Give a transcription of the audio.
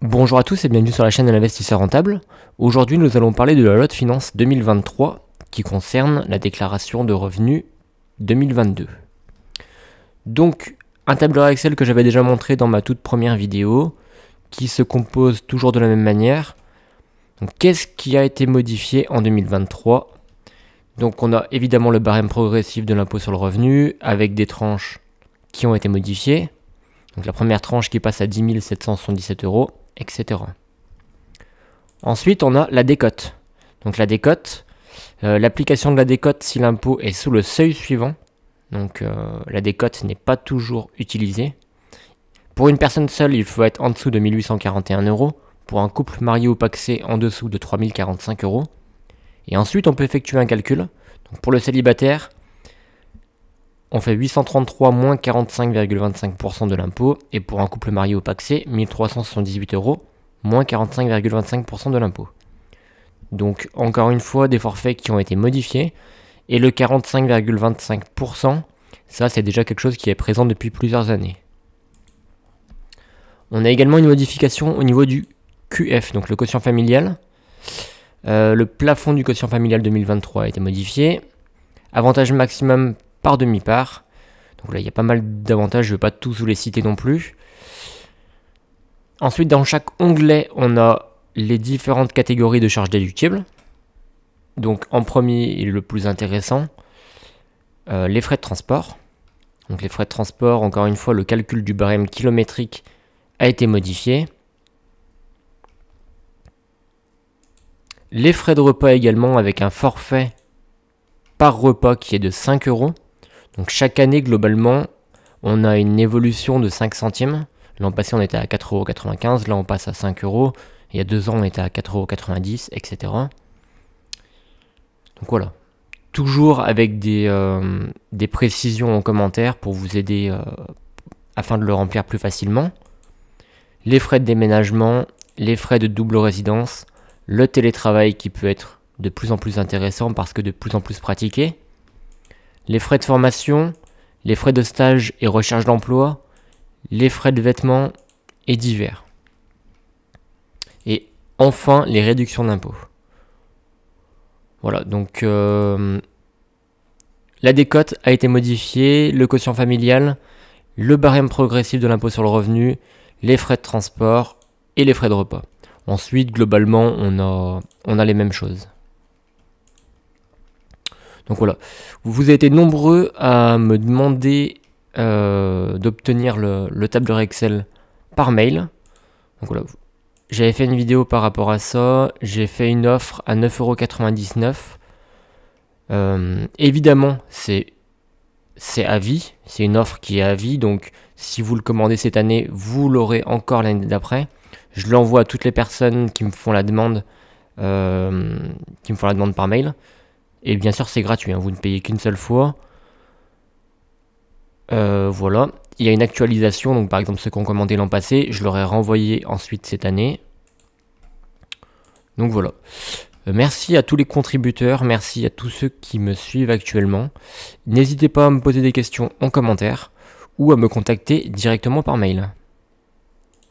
Bonjour à tous et bienvenue sur la chaîne de l'investisseur rentable. Aujourd'hui, nous allons parler de la loi de finances 2023 qui concerne la déclaration de revenus 2022. Donc, un tableur Excel que j'avais déjà montré dans ma toute première vidéo qui se compose toujours de la même manière. Donc, qu'est-ce qui a été modifié en 2023 ? Donc, on a évidemment le barème progressif de l'impôt sur le revenu avec des tranches qui ont été modifiées. Donc, la première tranche qui passe à 10 777 €. Etc. Ensuite, on a la décote. Donc la décote, l'application de la décote si l'impôt est sous le seuil suivant. Donc la décote n'est pas toujours utilisée. Pour une personne seule, il faut être en dessous de 1 841 €. Pour un couple marié ou pacsé, en dessous de 3 045 €. Et ensuite, on peut effectuer un calcul. Donc pour le célibataire, on fait 833 moins 45,25% de l'impôt. Et pour un couple marié ou pacsé, 1378 € moins 45,25% de l'impôt. Donc encore une fois, des forfaits qui ont été modifiés. Et le 45,25%, ça c'est déjà quelque chose qui est présent depuis plusieurs années. On a également une modification au niveau du QF, donc le quotient familial. Le plafond du quotient familial 2023 a été modifié. Avantage maximum par demi-part. Donc là, il y a pas mal d'avantages, je ne vais pas tous vous les citer non plus. Ensuite, dans chaque onglet, on a les différentes catégories de charges déductibles. Donc en premier, et le plus intéressant, les frais de transport. Donc les frais de transport, encore une fois, le calcul du barème kilométrique a été modifié. Les frais de repas également, avec un forfait par repas qui est de 5 €. Donc chaque année, globalement, on a une évolution de 5 centimes. L'an passé, on était à 4,95 €. Là, on passe à 5 €. Il y a 2 ans, on était à 4,90 €, etc. Donc voilà. Toujours avec des précisions en commentaire pour vous aider afin de le remplir plus facilement. Les frais de déménagement, les frais de double résidence, le télétravail qui peut être de plus en plus intéressant parce que de plus en plus pratiqué. Les frais de formation, les frais de stage et recherche d'emploi, les frais de vêtements et divers. Et enfin, les réductions d'impôts. Voilà, donc la décote a été modifiée, le quotient familial, le barème progressif de l'impôt sur le revenu, les frais de transport et les frais de repas. Ensuite, globalement, on a les mêmes choses. Donc voilà, vous avez été nombreux à me demander d'obtenir le tableur Excel par mail. Donc voilà, j'avais fait une vidéo par rapport à ça, j'ai fait une offre à 9,99 €. Évidemment, c'est à vie, c'est une offre qui est à vie, donc si vous le commandez cette année, vous l'aurez encore l'année d'après. Je l'envoie à toutes les personnes qui me font la demande, par mail. Et bien sûr, c'est gratuit, hein, vous ne payez qu'une seule fois. Voilà. Il y a une actualisation, donc par exemple ceux qui ont commandé l'an passé, je leur ai renvoyé ensuite cette année. Donc voilà. Merci à tous les contributeurs, merci à tous ceux qui me suivent actuellement. N'hésitez pas à me poser des questions en commentaire ou à me contacter directement par mail.